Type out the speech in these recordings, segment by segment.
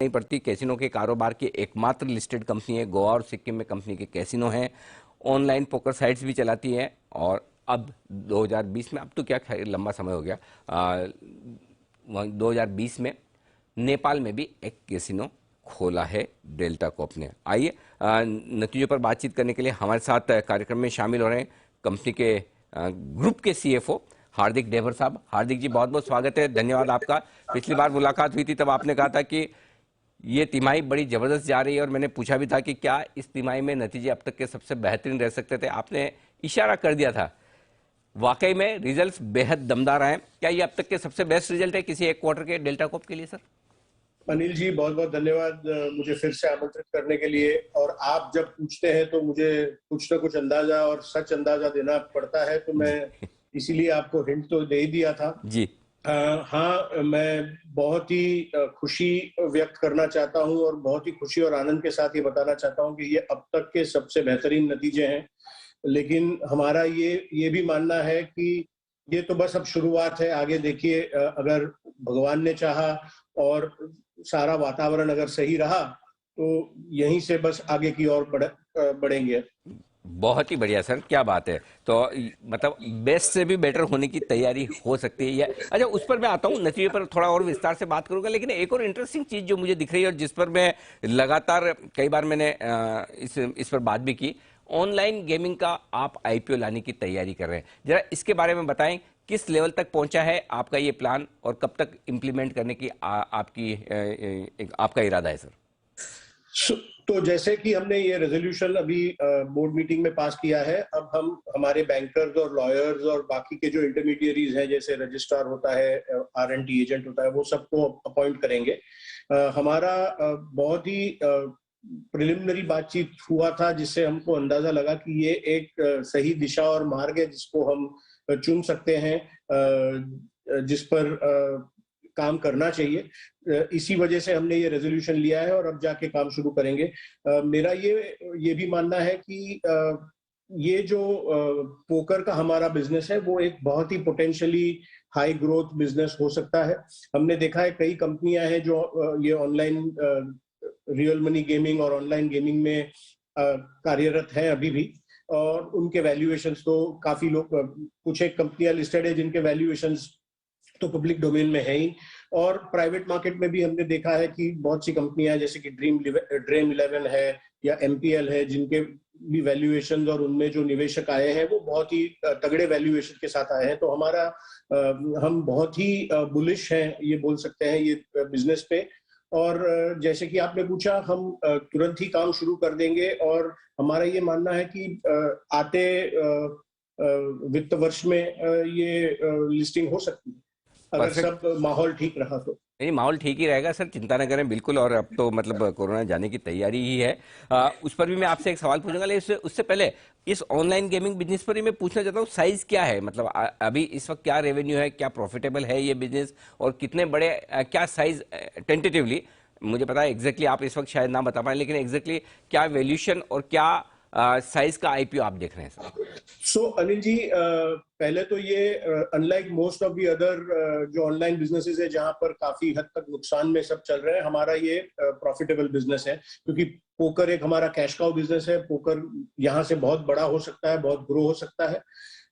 नहीं पड़ती। कैसीनो के कारोबार की एकमात्र लिस्टेड कंपनी है। गोवा और सिक्किम में कंपनी के कैसीनो हैं, ऑनलाइन पोकर साइट्स भी चलाती हैं, और अब 2020 में, अब तो क्या लंबा समय हो गया, 2020 में नेपाल में भी एक कैसीनो खोला है डेल्टा कॉर्प ने। आइए नतीजों पर बातचीत करने के लिए हमारे साथ कार्यक्रम में शामिल हो रहे हैं कंपनी के ग्रुप के सीएफओ हार्दिक डेवर साहब। हार्दिक जी, बहुत बहुत स्वागत है, धन्यवाद आपका। पिछली बार मुलाकात हुई थी तब आपने कहा था कि ये तिमाही बड़ी जबरदस्त जा रही है, और मैंने पूछा भी था कि क्या इस तिमाही में नतीजे अब तक के सबसे बेहतरीन रह सकते थे। आपने इशारा कर दिया था। वाकई में रिजल्ट्स बेहद दमदार आए। क्या ये अब तक के सबसे बेस्ट रिजल्ट है किसी एक क्वार्टर के डेल्टा कॉर्प के लिए सर? अनिल जी, बहुत बहुत धन्यवाद मुझे फिर से आमंत्रित करने के लिए। और आप जब पूछते हैं तो मुझे कुछ ना कुछ अंदाजा और सच अंदाजा देना पड़ता है, तो मैं इसीलिए आपको हिंट तो दे ही दिया था जी। हाँ, मैं बहुत ही खुशी व्यक्त करना चाहता हूं और बहुत ही खुशी और आनंद के साथ ये बताना चाहता हूं कि ये अब तक के सबसे बेहतरीन नतीजे हैं। लेकिन हमारा ये भी मानना है कि ये तो बस अब शुरुआत है। आगे देखिए, अगर भगवान ने चाहा और सारा वातावरण अगर सही रहा तो यहीं से बस आगे की ओर बढ़ेंगे। बहुत ही बढ़िया सर, क्या बात है। तो मतलब बेस्ट से भी बेटर होने की तैयारी हो सकती है या? अच्छा, उस पर मैं आता हूँ, नतीजे पर थोड़ा और विस्तार से बात करूंगा। लेकिन एक और इंटरेस्टिंग चीज जो मुझे दिख रही है और जिस पर मैं लगातार कई बार मैंने इस पर बात भी की, ऑनलाइन गेमिंग का आप आईपीओ लाने की तैयारी कर रहे हैं। जरा इसके बारे में बताएं, किस लेवल तक पहुंचा है आपका ये प्लान और कब तक इंप्लीमेंट करने की आपका इरादा है सर? तो जैसे कि हमने ये रेजोल्यूशन अभी बोर्ड मीटिंग में पास किया है, अब हम हमारे बैंकर्स और लॉयर्स और बाकी के जो इंटरमीडियरीज हैं, जैसे रजिस्ट्रार होता है, आरएनटी एजेंट होता है, वो सबको अपॉइंट करेंगे। हमारा बहुत ही प्रिलिमिनरी बातचीत हुआ था, जिससे हमको अंदाजा लगा कि ये एक सही दिशा और मार्ग है जिसको हम चुन सकते हैं, जिस पर काम करना चाहिए। इसी वजह से हमने ये रेजोल्यूशन लिया है और अब जाके काम शुरू करेंगे। मेरा ये भी मानना है कि ये जो पोकर का हमारा बिजनेस है वो एक बहुत ही पोटेंशियली हाई ग्रोथ बिजनेस हो सकता है। हमने देखा है कई कंपनियां हैं जो ये ऑनलाइन रियल मनी गेमिंग और ऑनलाइन गेमिंग में कार्यरत हैं अभी भी, और उनके वैल्यूएशंस तो काफी लोग, कुछ एक कंपनियां लिस्टेड है जिनके वैल्यूएशंस तो पब्लिक डोमेन में है ही, और प्राइवेट मार्केट में भी हमने देखा है कि बहुत सी कंपनियां जैसे कि ड्रीम 11 है या एमपीएल है, जिनके भी वैल्यूएशन और उनमें जो निवेशक आए हैं वो बहुत ही तगड़े वैल्यूएशन के साथ आए हैं। तो हम बहुत ही बुलिश हैं, ये बोल सकते हैं, ये बिजनेस पे। और जैसे कि आपने पूछा, हम तुरंत ही काम शुरू कर देंगे, और हमारा ये मानना है कि आते वित्त वर्ष में ये लिस्टिंग हो सकती है, अगर सब माहौल ठीक रहा तो। नहीं, माहौल ठीक ही रहेगा सर, चिंता न करें बिल्कुल। और अब तो मतलब कोरोना जाने की तैयारी ही है। उस पर भी मैं आपसे एक सवाल पूछूंगा, लेकिन उससे पहले इस ऑनलाइन गेमिंग बिजनेस पर ही मैं पूछना चाहता हूँ, साइज क्या है? मतलब अभी इस वक्त क्या रेवेन्यू है, क्या प्रॉफिटेबल है ये बिजनेस, और कितने बड़े क्या साइज टेंटेटिवली, मुझे पता है एग्जैक्टली आप इस वक्त शायद ना बता पाए, लेकिन एग्जैक्टली क्या वैल्यूएशन और क्या साइज का आईपीओ आप देख रहे हैं सर? सो अनिल जी, पहले तो ये unlike most of the other जो ऑनलाइन बिजनेसेस है जहां पर काफी हद तक नुकसान में सब चल रहे हैं, हमारा ये प्रॉफिटेबल बिजनेस है, क्योंकि पोकर एक हमारा कैश काउ बिजनेस है। पोकर यहाँ से बहुत बड़ा हो सकता है, बहुत ग्रो हो सकता है,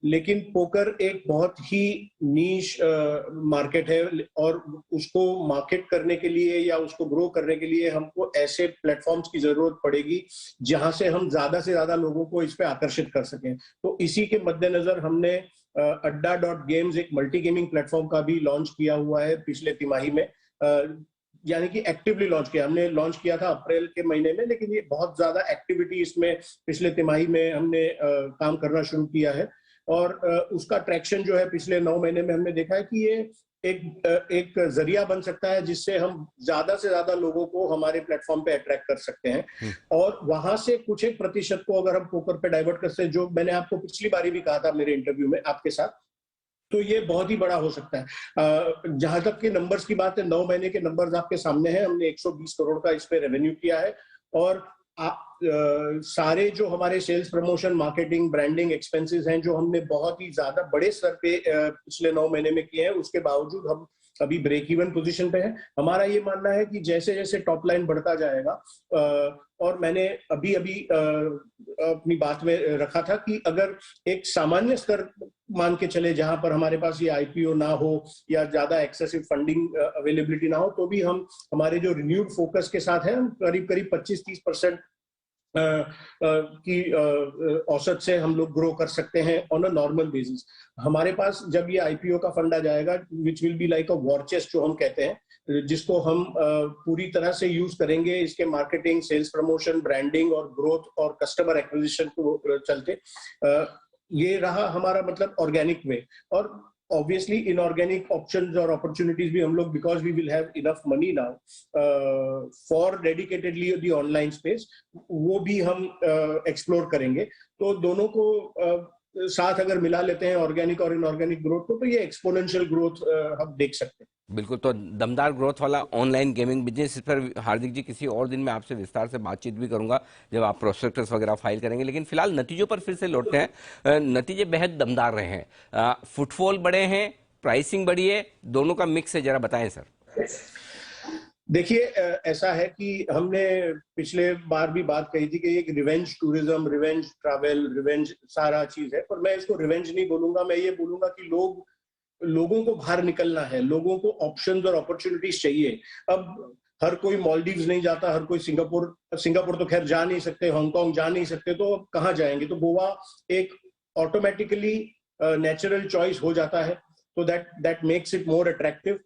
लेकिन पोकर एक बहुत ही नीश मार्केट है, और उसको मार्केट करने के लिए या उसको ग्रो करने के लिए हमको ऐसे प्लेटफॉर्म्स की जरूरत पड़ेगी जहां से हम ज्यादा से ज्यादा लोगों को इस पे आकर्षित कर सकें। तो इसी के मद्देनजर हमने अड्डा.गेम्स एक मल्टी गेमिंग प्लेटफॉर्म का भी लॉन्च किया हुआ है पिछले तिमाही में। यानी कि एक्टिवली लॉन्च किया, हमने लॉन्च किया था अप्रैल के महीने में, लेकिन ये बहुत ज्यादा एक्टिविटी इसमें पिछले तिमाही में हमने काम करना शुरू किया है। और उसका ट्रैक्शन जो है पिछले 9 महीने में हमने देखा है कि ये एक जरिया बन सकता है जिससे हम ज्यादा से ज्यादा लोगों को हमारे प्लेटफॉर्म पे अट्रैक्ट कर सकते हैं, और वहां से कुछ एक प्रतिशत को अगर हम पोकर पे डाइवर्ट कर सकते हैं, जो मैंने आपको पिछली बारी भी कहा था मेरे इंटरव्यू में आपके साथ, तो ये बहुत ही बड़ा हो सकता है। जहां तक के नंबर्स की बात है, 9 महीने के नंबर्स आपके सामने हैं। हमने 120 करोड़ का इस पे रेवेन्यू किया है, और सारे जो हमारे sales promotion marketing branding expenses हैं जो हमने बहुत ही ज्यादा बड़े स्तर पे पिछले 9 महीने में किए हैं, उसके बावजूद हम अभी ब्रेक इवन पोजीशन पे है। हमारा ये मानना है कि जैसे जैसे टॉप लाइन बढ़ता जाएगा, और मैंने अभी अभी अपनी बात में रखा था कि अगर एक सामान्य स्तर मान के चले जहां पर हमारे पास ये आईपीओ ना हो या ज्यादा एक्सेसिव फंडिंग अवेलेबिलिटी ना हो, तो भी हम हमारे जो रिन्यूड फोकस के साथ है, हम करीब करीब 25-30% की औसत से हम लोग ग्रो कर सकते हैं ऑन अ नॉर्मल बेसिस। हमारे पास जब ये आईपीओ का फंड आ जाएगा, which will be like a war chest जो हम कहते हैं, जिसको हम पूरी तरह से यूज करेंगे इसके मार्केटिंग, सेल्स प्रमोशन, ब्रांडिंग और ग्रोथ और कस्टमर एक्विजिशन को चलते। ये रहा हमारा मतलब ऑर्गेनिक वे। और ऑब्वियसली इनऑर्गेनिक ऑप्शंस और अपॉर्चुनिटीज भी हम लोग, because we will have enough money now for dedicatedly the online space, वो भी हम एक्सप्लोर करेंगे। तो दोनों को साथ अगर मिला लेते हैं, ऑर्गेनिक और इनऑर्गेनिक ग्रोथ को, तो ये एक्सपोनेंशियल ग्रोथ हम देख सकते हैं। बिल्कुल, तो दमदार ग्रोथ वाला ऑनलाइन गेमिंग बिजनेस, इस पर हार्दिक जी किसी और दिन मैं आपसे विस्तार से बातचीत भी करूंगा जब आप प्रोस्पेक्टस वगैरह फाइल करेंगे। लेकिन फिलहाल नतीजों पर फिर से लौटते हैं। नतीजे बेहद दमदार रहे हैं, फुटफॉल बढ़े हैं, प्राइसिंग बढ़ी है, दोनों का मिक्स है, जरा बताएं सर। देखिए, ऐसा है कि हमने पिछले बार भी बात कही थी कि एक revenge tourism, revenge travel, revenge सारा चीज है, पर मैं इसको रिवेंज नहीं बोलूंगा। मैं ये बोलूंगा कि लोगों को बाहर निकलना है, लोगों को ऑप्शंस और अपॉर्चुनिटीज चाहिए। अब हर कोई मालदीव्स नहीं जाता, हर कोई सिंगापुर तो खैर जा नहीं सकते, हांगकांग जा नहीं सकते, तो अब कहाँ जाएंगे? तो गोवा एक ऑटोमेटिकली नेचुरल चॉइस हो जाता है, तो that makes it more attractive.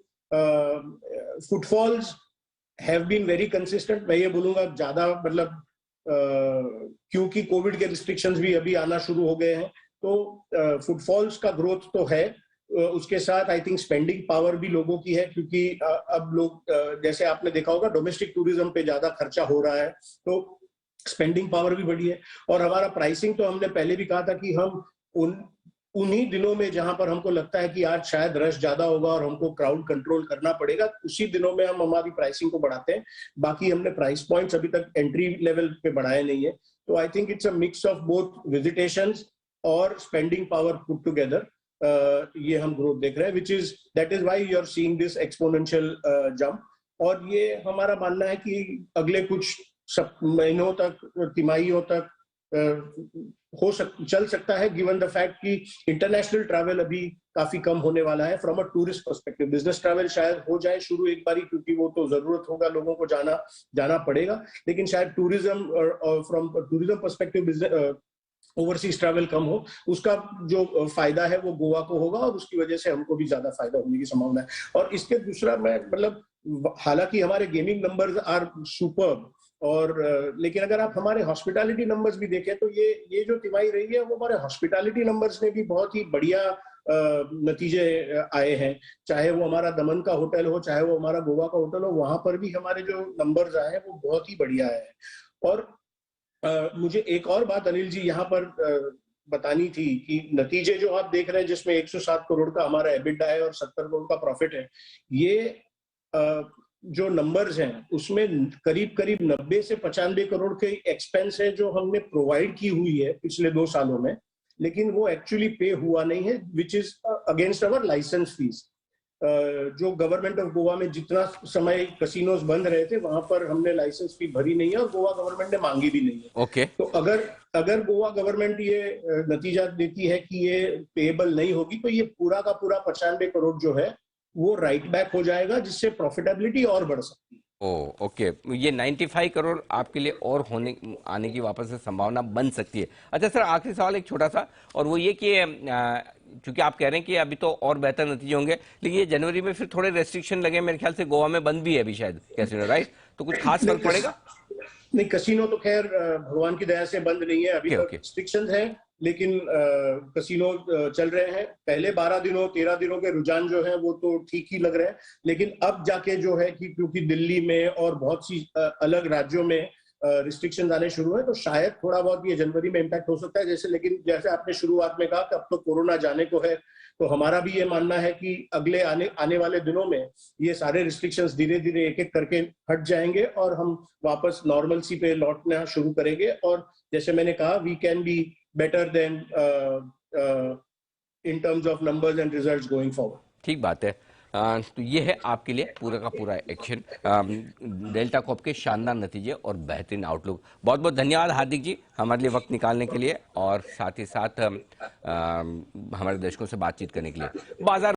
Footfalls have been very consistent. मैं ये बोलूंगा ज्यादा मतलब क्योंकि कोविड के रिस्ट्रिक्शंस भी अभी आना शुरू हो गए हैं, तो फुटफॉल्स का ग्रोथ तो है। उसके साथ आई थिंक स्पेंडिंग पावर भी लोगों की है, क्योंकि अब लोग जैसे आपने देखा होगा डोमेस्टिक टूरिज्म पे ज्यादा खर्चा हो रहा है, तो स्पेंडिंग पावर भी बढ़ी है। और हमारा प्राइसिंग तो हमने पहले भी कहा था कि हम उन्हीं दिनों में जहां पर हमको लगता है कि आज शायद रश ज्यादा होगा और हमको क्राउड कंट्रोल करना पड़ेगा, उसी दिनों में हम हमारी प्राइसिंग को बढ़ाते हैं। बाकी हमने प्राइस पॉइंट्स अभी तक एंट्री लेवल पे बढ़ाए नहीं है। तो I think it's a mix of both visitations और स्पेंडिंग पावर पुट टुगेदर, ये हम ग्रोथ देख रहे हैं, that is why you are seeing this exponential jump. और ये हमारा मानना है कि अगले कुछ महीनों तक, तिमाहियों तक चल सकता है, गिवन द फैक्ट कि इंटरनेशनल ट्रैवल अभी काफी कम होने वाला है from a tourist perspective. Business travel शायद हो जाए शुरू एक बारी, क्योंकि वो तो जरूरत होगा, लोगों को जाना पड़ेगा, लेकिन शायद टूरिज्म और from tourism perspective overseas travel कम हो। उसका जो फायदा है वो गोवा को होगा, और उसकी वजह से हमको भी ज्यादा फायदा होने की संभावना है। और इसके दूसरा, मैं मतलब हालांकि हमारे गेमिंग नंबर्स आर सुपर्ब, और लेकिन अगर आप हमारे हॉस्पिटैलिटी नंबर्स भी देखें, तो ये जो तिमाही रही है वो हमारे हॉस्पिटैलिटी नंबर्स में भी बहुत ही बढ़िया नतीजे आए हैं। चाहे वो हमारा दमन का होटल हो, चाहे वो हमारा गोवा का होटल हो, वहां पर भी हमारे जो नंबर्स आए हैं वो बहुत ही बढ़िया है। और मुझे एक और बात अनिल जी यहाँ पर बतानी थी कि नतीजे जो आप देख रहे हैं, जिसमें 107 करोड़ का हमारा एबिटा है और 70 करोड़ का प्रॉफिट है, ये जो नंबर्स हैं उसमें करीब करीब 90 से 95 करोड़ के एक्सपेंस है जो हमने प्रोवाइड की हुई है पिछले 2 सालों में, लेकिन वो एक्चुअली पे हुआ नहीं है, which is against our licence fees. जो गवर्नमेंट ऑफ गोवा में जितना समय कसिनोज बंद रहे थे, वहां पर हमने लाइसेंस फी भरी नहीं है और गोवा गवर्नमेंट ने मांगी भी नहीं है। ओके। तो अगर गोवा गवर्नमेंट ये नतीजा देती है कि ये पेएबल नहीं होगी, तो ये पूरा का पूरा 95 करोड़ जो है वो राइट बैक हो जाएगा, जिससे प्रॉफिटेबिलिटी और बढ़ सकती है। ओके, ये 95 करोड़ आपके लिए और आने की वापस से संभावना बन सकती है। अच्छा सर, आखिरी सवाल एक छोटा सा, और वो ये कि क्योंकि आप कह रहे हैं कि अभी तो और बेहतर नतीजे होंगे, लेकिन ये जनवरी में फिर थोड़े रेस्ट्रिक्शन लगे, मेरे ख्याल से गोवा में बंद भी है अभी शायद कैसीनो, राइट? तो कुछ खास फर्क पड़ेगा? नहीं, कसिनो तो खैर भगवान की दया से बंद नहीं है अभी तक। रिस्ट्रिक्शंस हैं, लेकिन कसिनो चल रहे हैं। पहले 12 दिनों 13 दिनों के रुझान जो है वो तो ठीक ही लग रहे हैं, लेकिन अब जाके जो है कि क्योंकि दिल्ली में और बहुत सी अलग राज्यों में रिस्ट्रिक्शंस आने शुरू है, तो शायद थोड़ा बहुत ये जनवरी में इम्पैक्ट हो सकता है। लेकिन जैसे आपने शुरुआत में कहा कि अब तो कोरोना जाने को है, तो हमारा भी ये मानना है कि अगले आने वाले दिनों में ये सारे रिस्ट्रिक्शंस धीरे धीरे एक एक करके हट जाएंगे और हम वापस नॉर्मलसी पे लौटना शुरू करेंगे। और जैसे मैंने कहा, we can be better than in terms of numbers and results going forward. ठीक बात है। तो ये है आपके लिए पूरा का पूरा एक्शन, डेल्टा कॉप के शानदार नतीजे और बेहतरीन आउटलुक। बहुत बहुत धन्यवाद हार्दिक जी हमारे लिए वक्त निकालने के लिए और साथ ही साथ हमारे दर्शकों से बातचीत करने के लिए। बाजार